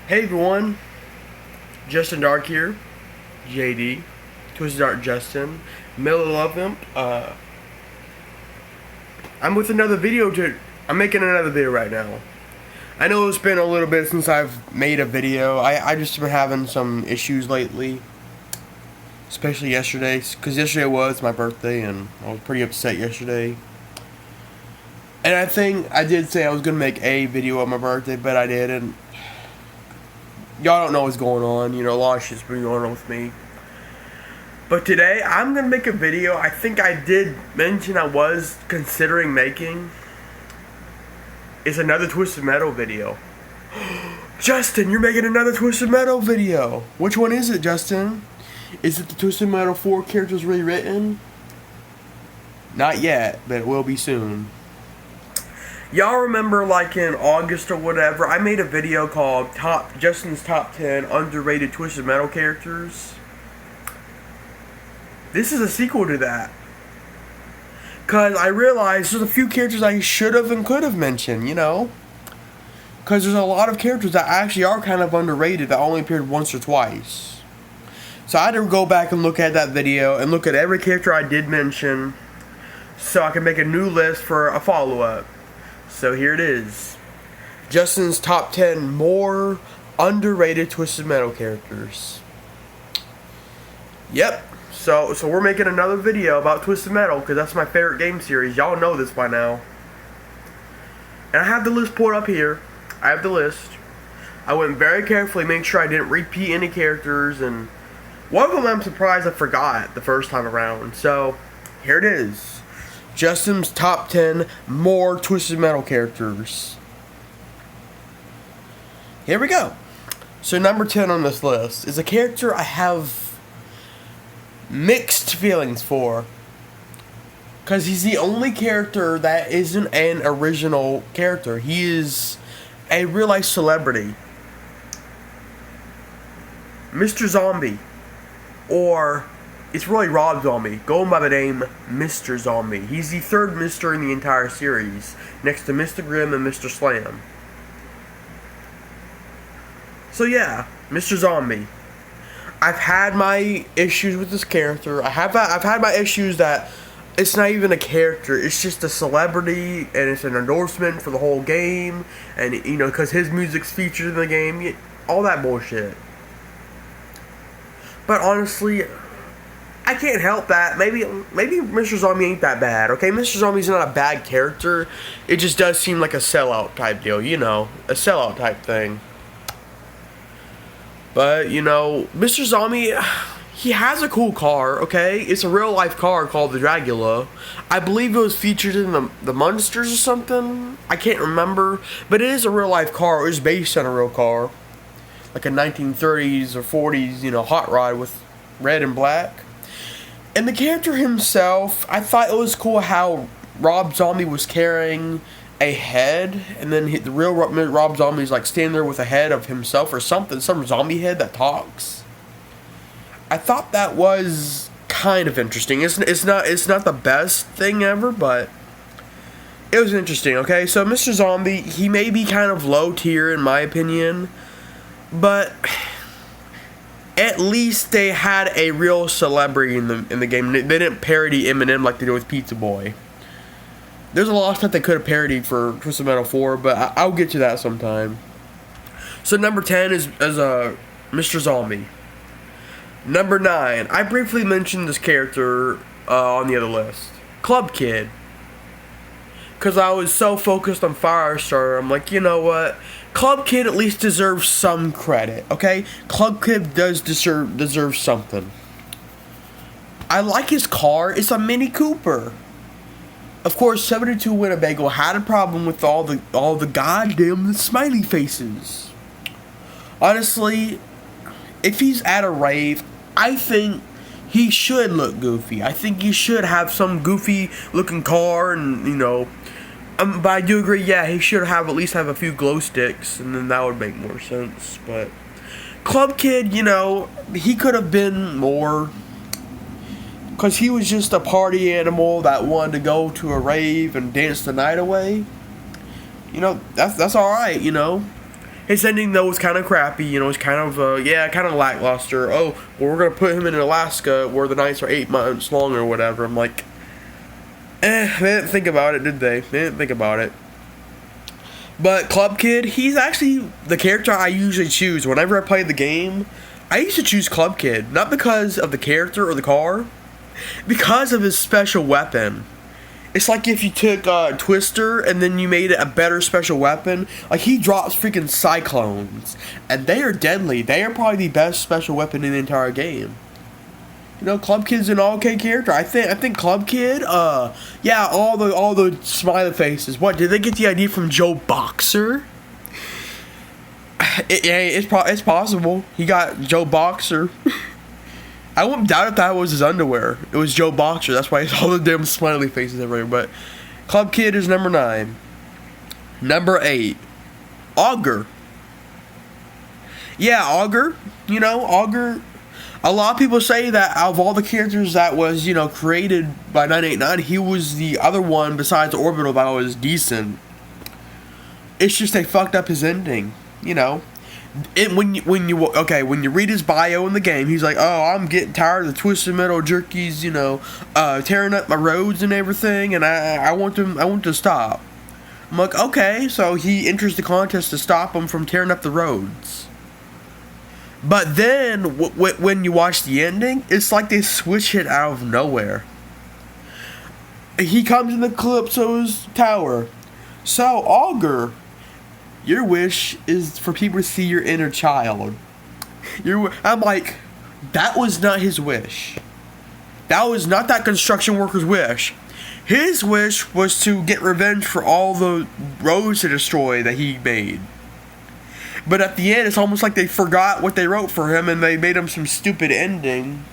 Hey everyone, Justin Dark here, JD, Twisted Dark Justin, Miller Love Imp. I'm with another video. I'm making another video right now. I know it's been a little bit since I've made a video. I just been having some issues lately, especially yesterday, because yesterday was my birthday and I was pretty upset yesterday. And I think I did say I was gonna make a video on my birthday, but I didn't. Y'all don't know what's going on, a lot of shit's been going on with me. But today, I'm going to make a video I think I did mention I was considering making. It's another Twisted Metal video. Justin, you're making another Twisted Metal video. Which one is it, Justin? Is it the Twisted Metal 4 characters rewritten? Not yet, but it will be soon. Y'all remember, like in August or whatever, I made a video called Justin's Top 10 Underrated Twisted Metal Characters. This is a sequel to that. Because I realized there's a few characters I should have and could have mentioned, Because there's a lot of characters that actually are kind of underrated that only appeared once or twice. So I had to go back and look at that video and look at every character I did mention so I can make a new list for a follow-up. So here it is. Justin's top 10 more underrated Twisted Metal characters. Yep. So we're making another video about Twisted Metal because that's my favorite game series. Y'all know this by now. And I have the list pulled up here. I have the list. I went very carefully, made sure I didn't repeat any characters, and one of them I'm surprised I forgot the first time around. So here it is. Justin's top 10 more Twisted Metal characters. Here we go. So number 10 on this list is a character I have mixed feelings for. Because he's the only character that isn't an original character. He is a real life celebrity. Mr. Zombie. Or it's really Rob Zombie, going by the name Mr. Zombie. He's the third Mr. in the entire series, next to Mr. Grimm and Mr. Slam. So yeah, Mr. Zombie. I've had my issues with this character. I've had my issues that it's not even a character. It's just a celebrity, and it's an endorsement for the whole game, and because his music's featured in the game, all that bullshit. But honestly, I can't help that. Maybe Mr. Zombie ain't that bad, okay? Mr. Zombie's not a bad character. It just does seem like a sellout type deal, a sellout type thing. But, Mr. Zombie, he has a cool car, okay? It's a real life car called the Dragula. I believe it was featured in the Munsters or something. I can't remember. But it is a real life car. It was based on a real car. Like a 1930s or 40s, hot rod with red and black. And the character himself, I thought it was cool how Rob Zombie was carrying a head, and then the real Rob Zombie's like standing there with a head of himself or something, some zombie head that talks. I thought that was kind of interesting. It's not the best thing ever, but it was interesting. Okay, so Mr. Zombie, he may be kind of low tier in my opinion, but at least they had a real celebrity in the game. They didn't parody Eminem like they did with Pizza Boy. There's a lot of stuff they could have parodied for Twisted Metal 4, but I'll get to that sometime. So number 10 is Mr. Zombie. Number 9, I briefly mentioned this character on the other list. Club Kid. Because I was so focused on Firestarter, I'm like, you know what? Club Kid at least deserves some credit, okay? Club Kid does deserve something. I like his car. It's a Mini Cooper. Of course, 72 Winnebago had a problem with all the goddamn smiley faces. Honestly, if he's at a rave, I think he should look goofy. I think he should have some goofy looking car and, but I do agree, yeah, he should at least have a few glow sticks, and then that would make more sense. But Club Kid, he could have been more, because he was just a party animal that wanted to go to a rave and dance the night away. That's alright, His ending though was kind of crappy. You know, it's kind of kind of lackluster. Oh, well, we're gonna put him in Alaska where the nights are 8 months long or whatever. I'm like, they didn't think about it, did they? They didn't think about it. But Club Kid, he's actually the character I usually choose whenever I play the game. I used to choose Club Kid, not because of the character or the car, because of his special weapon. It's like if you took Twister and then you made it a better special weapon. Like, he drops freaking cyclones, and they are deadly. They are probably the best special weapon in the entire game. You know, Club Kid's an okay character. I think Club Kid, all the smiley faces. What, did they get the idea from Joe Boxer? It's possible. He got Joe Boxer. I wouldn't doubt if that was his underwear. It was Joe Boxer. That's why it's all the damn smiley faces everywhere. But Club Kid is number 9. Number 8, Augur. Yeah, Augur. You know, Augur. A lot of people say that out of all the characters that was, created by 989, he was the other one besides Orbital that was decent. It's just they fucked up his ending, you know. When you read his bio in the game, he's like, oh, I'm getting tired of the Twisted Metal Jerkies, tearing up my roads and everything, and I want to stop. I'm like, okay, so he enters the contest to stop him from tearing up the roads. But then, when you watch the ending, it's like they switch it out of nowhere. He comes in the Calypso's tower. So, Augur, your wish is for people to see your inner child. I'm like, that was not his wish. That was not that construction worker's wish. His wish was to get revenge for all the roads to destroy that he made. But at the end, it's almost like they forgot what they wrote for him and they made him some stupid ending.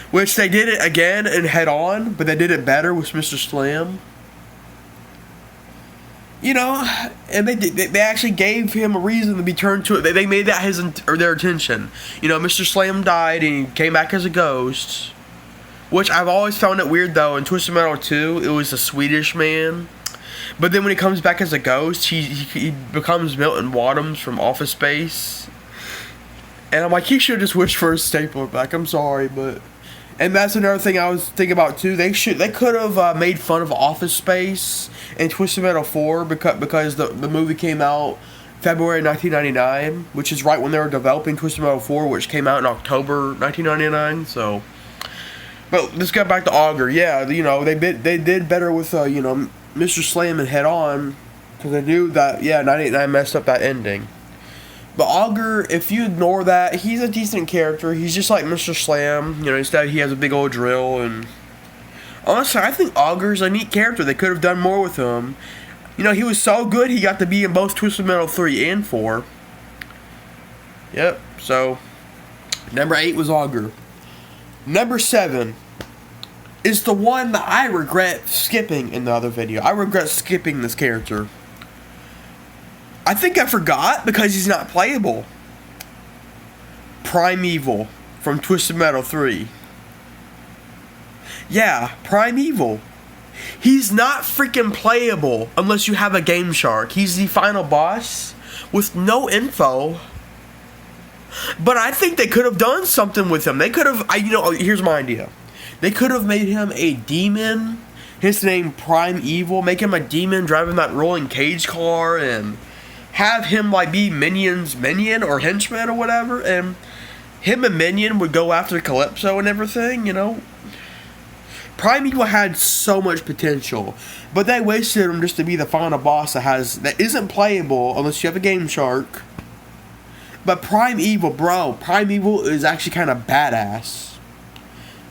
Which they did it again and head on, but they did it better with Mr. Slam. You know, and they actually gave him a reason to be turned to it. They made that their intention. You know, Mr. Slam died and he came back as a ghost. Which I've always found it weird though. In Twisted Metal 2, it was a Swedish man. But then when he comes back as a ghost, he becomes Milton Wadhams from Office Space. And I'm like, he should have just wished for his stapler back. I'm sorry, but... And that's another thing I was thinking about too. They could have made fun of Office Space in Twisted Metal 4 because the movie came out February 1999, which is right when they were developing Twisted Metal 4, which came out in October 1999. So, but let's get back to Augur. Yeah, you know, they did better with Mr. Slam and Head On, because they knew that 989 messed up that ending. But Augur, if you ignore that, he's a decent character. He's just like Mr. Slam. You know, instead he has a big old drill. And honestly, I think Augur's a neat character. They could have done more with him. You know, he was so good, he got to be in both Twisted Metal 3 and 4. Yep, so number 8 was Augur. Number 7 is the one that I regret skipping in the other video. I regret skipping this character. I think I forgot because he's not playable. Primeval from Twisted Metal 3. Yeah, Primeval. He's not freaking playable unless you have a Game Shark. He's the final boss with no info. But I think they could have done something with him. They could have, here's my idea. They could have made him a demon. His name Primeval. Make him a demon driving that rolling cage car and have him like be Minion's minion or henchman or whatever, and him and Minion would go after Calypso and everything, you know. Primeval had so much potential, but they wasted him just to be the final boss that isn't playable unless you have a Game Shark. But Primeval is actually kind of badass.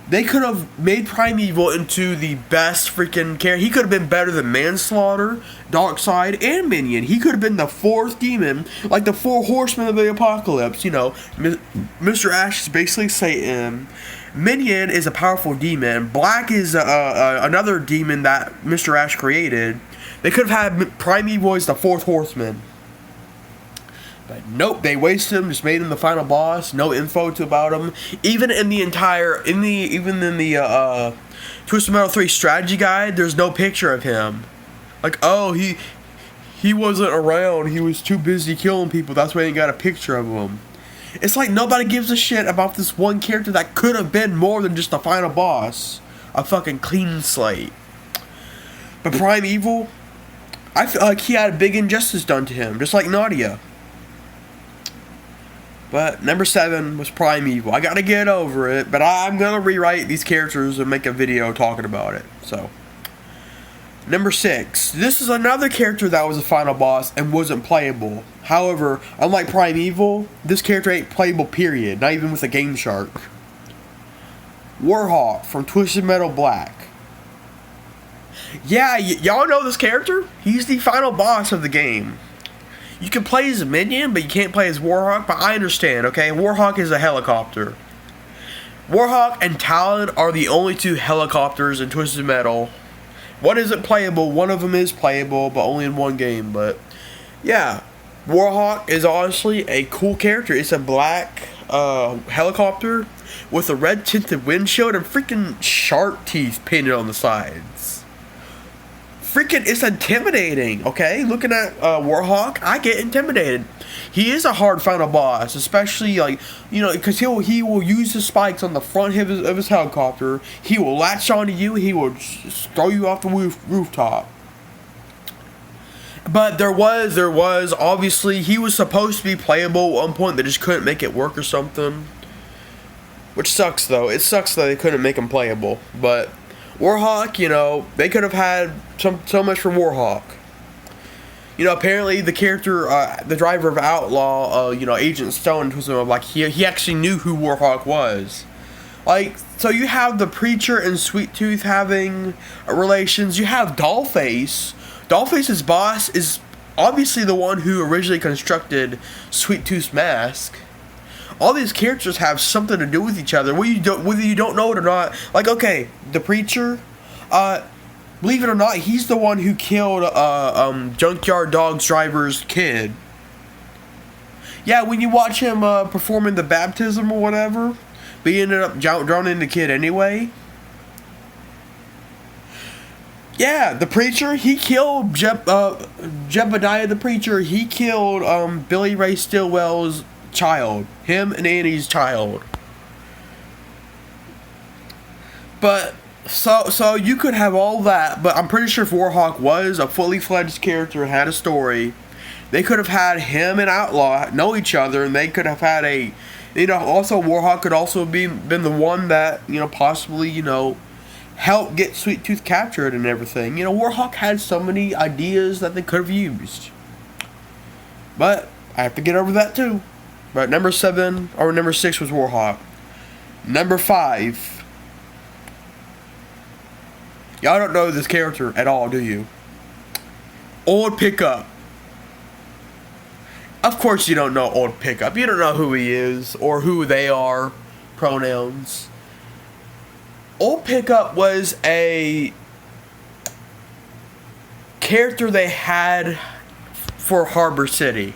They could have made Primeval into the best freaking character. He could have been better than Manslaughter, Darkseid, and Minion. He could have been the fourth demon, like the 4 horsemen of the apocalypse. You know, Mr. Ash is basically Satan. Minion is a powerful demon. Black is another demon that Mr. Ash created. They could have had Primeval as the 4th horseman. But nope, they wasted him, just made him the final boss, no info about him. Even in the Twisted Metal 3 strategy guide, there's no picture of him. Like, oh, he wasn't around. He was too busy killing people. That's why I ain't got a picture of him. It's like nobody gives a shit about this one character that could have been more than just the final boss. A fucking clean slate. But Primeval, I feel like he had a big injustice done to him, just like Nadia. But number 7 was Primeval. I gotta get over it, but I'm gonna rewrite these characters and make a video talking about it. So, number 6. This is another character that was a final boss and wasn't playable. However, unlike Primeval, this character ain't playable, period. Not even with a Game Shark. Warhawk from Twisted Metal Black. Yeah, y'all know this character? He's the final boss of the game. You can play as a minion, but you can't play as Warhawk, but I understand, okay? Warhawk is a helicopter. Warhawk and Talon are the only 2 helicopters in Twisted Metal. One isn't playable, one of them is playable, but only in one game, but yeah. Warhawk is honestly a cool character. It's a black helicopter with a red tinted windshield and freaking shark teeth painted on the sides. Freaking, it's intimidating, okay? Looking at Warhawk, I get intimidated. He is a hard final boss, especially, like, you know, because he will use his spikes on the front of his helicopter. He will latch onto you. He will throw you off the rooftop. But there was, obviously, he was supposed to be playable at one point. They just couldn't make it work or something. Which sucks, though. It sucks that they couldn't make him playable. But Warhawk, you know, they could have had so much for Warhawk. You know, apparently the character, the driver of Outlaw, you know, Agent Stone, was like, he actually knew who Warhawk was. Like, so you have the Preacher and Sweet Tooth having relations. You have Dollface. Dollface's boss is obviously the one who originally constructed Sweet Tooth's mask. All these characters have something to do with each other, whether you don't know it or not. Like, okay, the Preacher, believe it or not, he's the one who killed Junkyard Dog's driver's kid. Yeah, when you watch him performing the baptism or whatever, but he ended up drowning the kid anyway. Yeah, the Preacher, he killed Jebediah the Preacher. He killed Billy Ray Stillwell's child. Him and Annie's child. But, so you could have all that, but I'm pretty sure if Warhawk was a fully fledged character and had a story, they could have had him and Outlaw know each other, and they could have had a, you know, also Warhawk could also been the one that, you know, possibly, you know, help get Sweet Tooth captured and everything. You know, Warhawk had so many ideas that they could have used. But I have to get over that too. But number 6 was Warhawk. Number 5. Y'all don't know this character at all, do you? Old Pickup. Of course you don't know Old Pickup. You don't know who he is or who they are. Pronouns. Old Pickup was a character they had for Harbor City.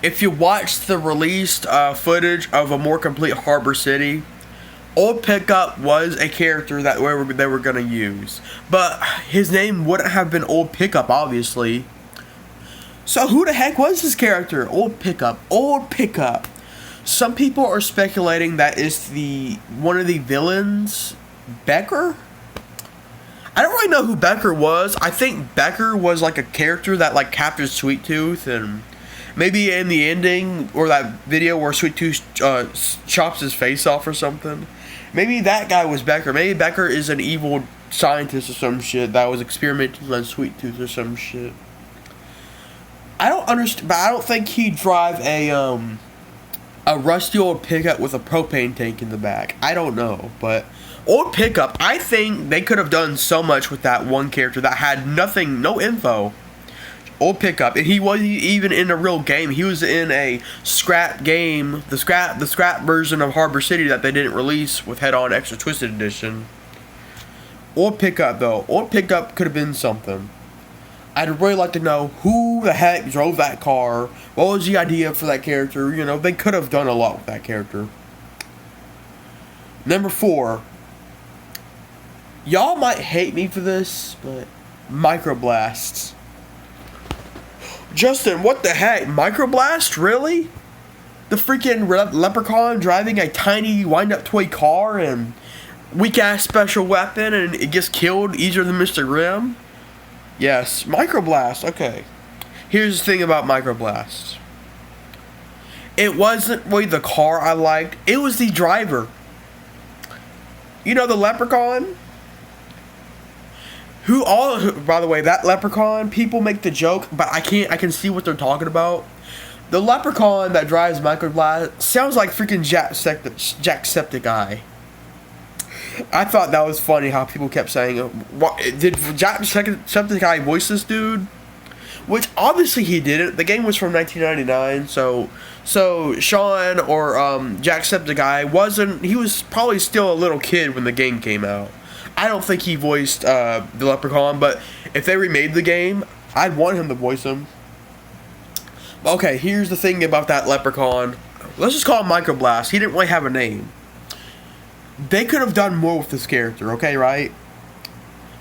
If you watch the released footage of a more complete Harbor City, Old Pickup was a character that they were going to use. But his name wouldn't have been Old Pickup, obviously. So who the heck was this character? Old Pickup. Old Pickup. Some people are speculating that it's one of the villains, Becker? I don't really know who Becker was. I think Becker was like a character that like captured Sweet Tooth, and maybe in the ending or that video where Sweet Tooth chops his face off or something. Maybe that guy was Becker. Maybe Becker is an evil scientist or some shit that was experimenting on Sweet Tooth or some shit. I don't understand, but I don't think he'd drive a rusty old pickup with a propane tank in the back. I don't know, but Old Pickup, I think they could have done so much with that one character that had nothing, no info. Old Pickup, and he wasn't even in a real game. He was in a scrap game, the scrap version of Harbor City that they didn't release with Head On Extra Twisted Edition. Old Pickup, though. Old Pickup could have been something. I'd really like to know who the heck drove that car. What was the idea for that character? You know, they could have done a lot with that character. Number 4. Y'all might hate me for this, but Microblasts Justin, what the heck? Microblast? Really? The freaking leprechaun driving a tiny wind-up toy car and weak-ass special weapon and it gets killed easier than Mr. Grimm? Yes, Microblast, okay. Here's the thing about Microblast. It wasn't really the car I liked, it was the driver. You know the leprechaun? By the way, that leprechaun, people make the joke, but I can see what they're talking about. The leprechaun that drives Microblast sounds like freaking Jacksepticeye. I thought that was funny how people kept saying, did Jacksepticeye voice this dude? Which obviously he didn't. The game was from 1999, so Sean or Jacksepticeye he was probably still a little kid when the game came out. I don't think he voiced the leprechaun, but if they remade the game, I'd want him to voice him. Okay, here's the thing about that leprechaun. Let's just call him Microblast. He didn't really have a name. They could have done more with this character, okay, right?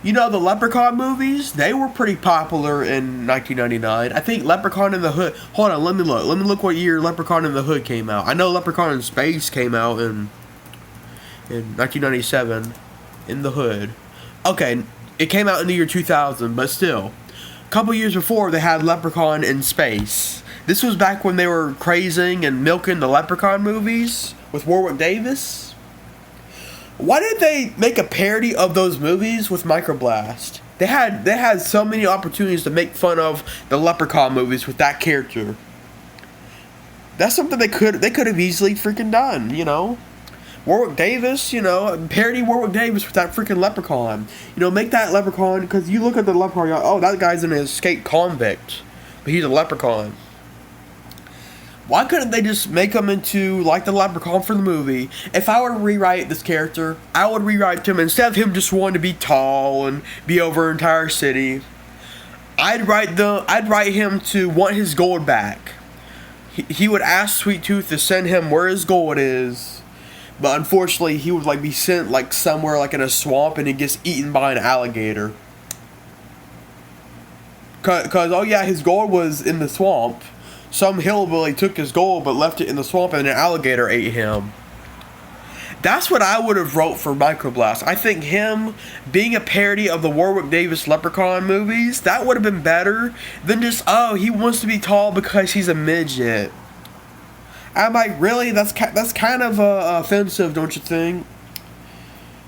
You know, the Leprechaun movies, they were pretty popular in 1999. I think Leprechaun in the Hood... Hold on, let me look. Let me look what year Leprechaun in the Hood came out. I know Leprechaun in Space came out in 1997. In the Hood. Okay, it came out in the year 2000, but still. A couple years before, they had Leprechaun in Space. This was back when they were crazing and milking the Leprechaun movies with Warwick Davis. Why did they make a parody of those movies with Microblast? They had so many opportunities to make fun of the Leprechaun movies with that character. That's something they could have easily freaking done, you know. Warwick Davis, you know, parody Warwick Davis with that freaking leprechaun. You know, make that leprechaun, because you look at the leprechaun, you're like, oh, that guy's an escaped convict, but he's a leprechaun. Why couldn't they just make him into, like, the leprechaun for the movie? If I were to rewrite this character, I would rewrite him, instead of him just wanting to be tall and be over an entire city, I'd write him to want his gold back. He would ask Sweet Tooth to send him where his gold is. But unfortunately, he would be sent somewhere in a swamp, and he gets eaten by an alligator. Cause oh yeah, his gold was in the swamp. Some hillbilly took his gold but left it in the swamp, and an alligator ate him. That's what I would have wrote for Microblast. I think him being a parody of the Warwick Davis Leprechaun movies, that would have been better than just, oh, he wants to be tall because he's a midget. I'm like, really? That's kind of offensive, don't you think?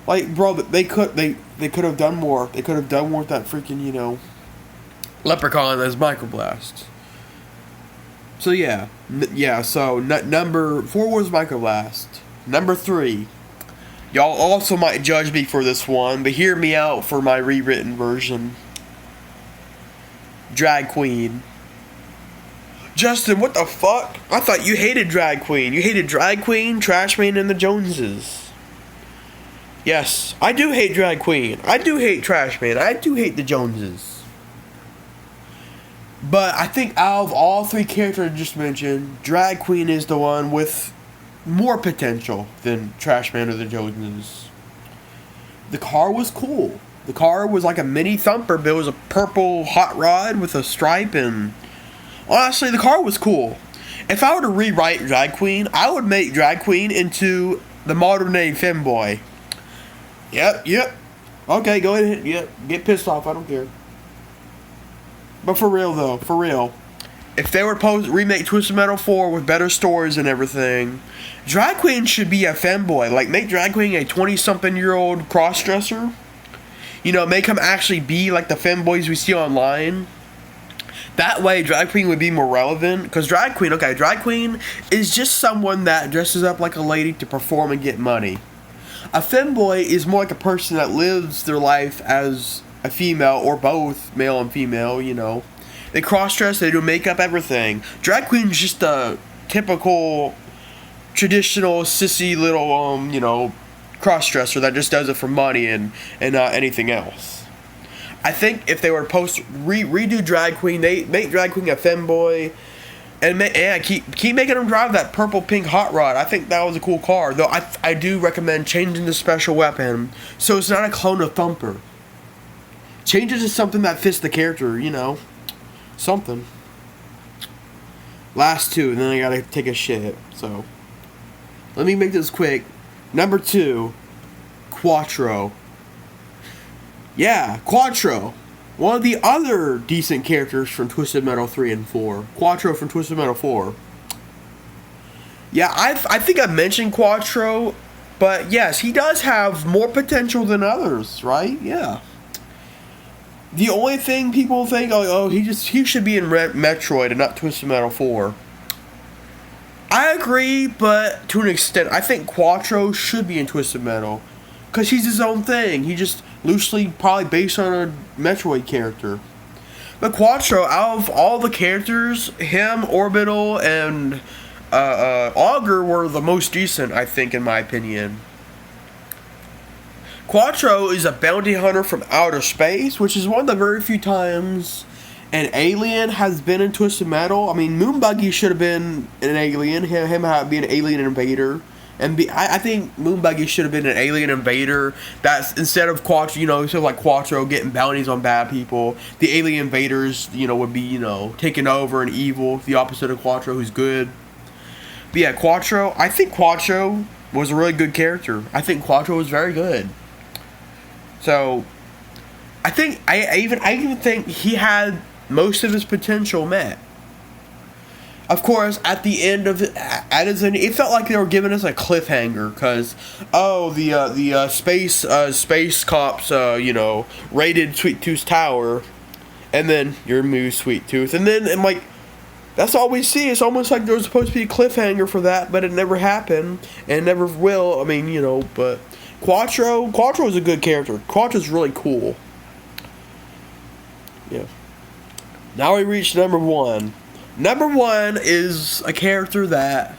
Like, bro, they could have done more. They could have done more with that freaking, you know, leprechaun as Microblast. So yeah, So number 4 was Microblast. Number 3, y'all also might judge me for this one, but hear me out for my rewritten version. Drag Queen. Justin, what the fuck? I thought you hated Drag Queen. You hated Drag Queen, Trash Man, and the Joneses. Yes, I do hate Drag Queen. I do hate Trash Man. I do hate the Joneses. But I think out of all 3 characters I just mentioned, Drag Queen is the one with more potential than Trash Man or the Joneses. The car was cool. The car was like a mini thumper, but it was a purple hot rod with a stripe, and honestly, the car was cool. If I were to rewrite Drag Queen, I would make Drag Queen into the modern day femboy. Yep. Okay, go ahead. Yep, get pissed off. I don't care. But for real, though, if they were to remake Twisted Metal 4 with better stories and everything, Drag Queen should be a femboy. Like, make Drag Queen a 20-something-year-old cross-dresser. You know, make him actually be like the femboys we see online. That way, Drag Queen would be more relevant. Because Drag Queen is just someone that dresses up like a lady to perform and get money. A femboy is more like a person that lives their life as a female, or both, male and female, you know. They cross-dress, they do makeup, everything. Drag Queen is just a typical, traditional, sissy little, you know, cross-dresser that just does it for money and not anything else. I think if they were to redo Drag Queen, they make Drag Queen a femboy, and keep making them drive that purple pink hot rod. I think that was a cool car, though I do recommend changing the special weapon so it's not a clone of Thumper. Change it to something that fits the character, you know, something. Last two, and then I gotta take a shit. So, let me make this quick. Number 2, Quattro. Yeah, Quattro. One of the other decent characters from Twisted Metal 3 and 4. Quattro from Twisted Metal 4. Yeah, I think I mentioned Quattro, but yes, he does have more potential than others, right? Yeah. The only thing people think, oh, he should be in Metroid and not Twisted Metal 4. I agree, but to an extent, I think Quattro should be in Twisted Metal. Because he's his own thing. He just loosely probably based on a Metroid character. But Quattro, out of all the characters, him, Orbital, and Augur were the most decent, I think, in my opinion. Quattro is a bounty hunter from outer space, which is one of the very few times an alien has been in Twisted Metal. I mean, Moonbuggy should have been an alien. Him be an alien invader. And I think Moonbuggy should have been an alien invader. That's instead of Quattro, instead of like Quattro getting bounties on bad people, the alien invaders, would be, taking over and evil. The opposite of Quattro, who's good. But yeah, Quattro. I think Quattro was a really good character. I think Quattro was very good. So, I even think he had most of his potential met. Of course, at the end of it, it felt like they were giving us a cliffhanger because, the space cops, raided Sweet Tooth's tower, and then you remove Sweet Tooth, and then that's all we see. It's almost like there was supposed to be a cliffhanger for that, but it never happened and never will. I mean, but Quattro is a good character. Quattro's really cool. Yeah. Now we reach number 1. Number 1 is a character that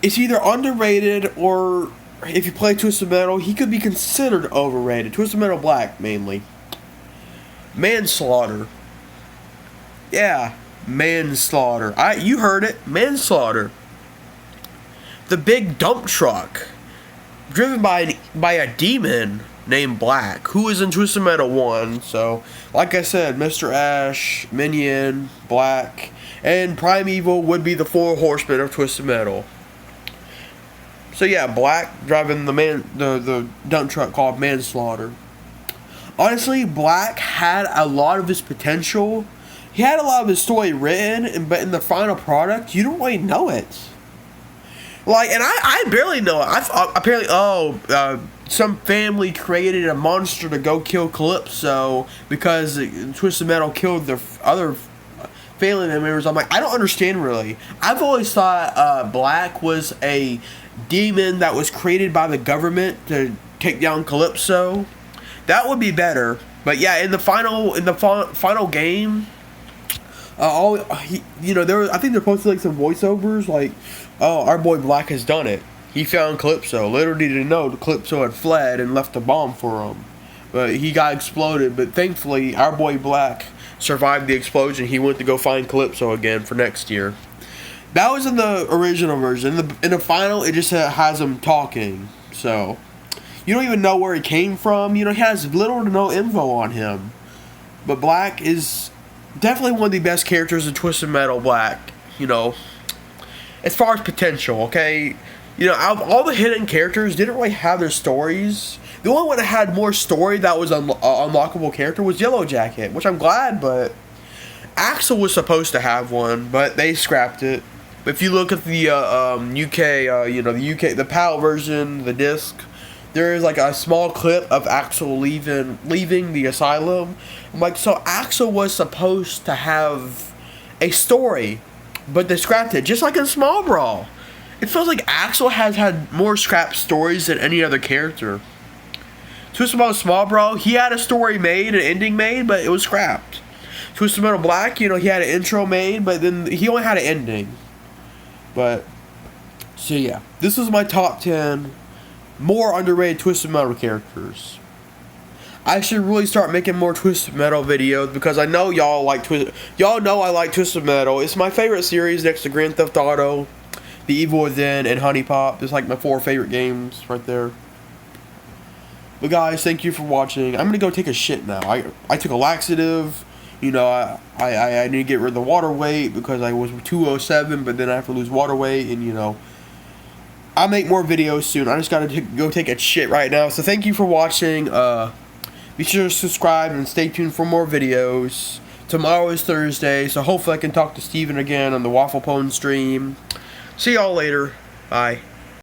is either underrated or, if you play Twisted Metal, he could be considered overrated. Twisted Metal Black, mainly. Manslaughter. Yeah, Manslaughter. You heard it, Manslaughter. The big dump truck, driven by a demon named Black, who is in Twisted Metal 1. So, like I said, Mr. Ash, Minion, Black, and Primeval would be the 4 horsemen of Twisted Metal. So yeah, Black driving the dump truck called Manslaughter. Honestly, Black had a lot of his potential. He had a lot of his story written, but in the final product, you don't really know it. And I barely know it. I thought, apparently, some family created a monster to go kill Calypso because Twisted Metal killed their other family members. I'm like, I don't understand really. I've always thought Black was a demon that was created by the government to take down Calypso. That would be better. But yeah, in the final game, I think they're supposed to some voiceovers our boy Black has done it. He found Calypso. Little did he know Calypso had fled and left a bomb for him. But he got exploded. But thankfully, our boy Black survived the explosion. He went to go find Calypso again for next year. That was in the original version. In the final, it just has him talking. So, you don't even know where he came from. He has little to no info on him. But Black is definitely one of the best characters in Twisted Metal Black. As far as potential, okay? Out of all the hidden characters, didn't really have their stories. The only one that had more story that was an unlockable character was Yellow Jacket, which I'm glad, but Axel was supposed to have one, but they scrapped it. But if you look at the the PAL version, the disc, there is a small clip of Axel leaving the asylum. I'm so Axel was supposed to have a story, but they scrapped it, just like in Small Brawl. It feels like Axel has had more scrapped stories than any other character. Twisted Metal Small Brawl, he had a story made, an ending made, but it was scrapped. Twisted Metal Black, he had an intro made, but then he only had an ending. But, so yeah, this is my top 10 more underrated Twisted Metal characters. I should really start making more Twisted Metal videos because I know y'all like Y'all know I like Twisted Metal. It's my favorite series next to Grand Theft Auto, The Evil Within, and Honey Pop. It's my 4 favorite games right there. But guys, thank you for watching. I'm gonna go take a shit now. I took a laxative, You know, I need to get rid of the water weight because I was 207, but then I have to lose water weight, and you know, I'll make more videos soon. I just gotta go take a shit right now. So thank you for watching. Be sure to subscribe and stay tuned for more videos. Tomorrow is Thursday, so hopefully I can talk to Steven again on the Waffle Pone stream. See y'all later. Bye.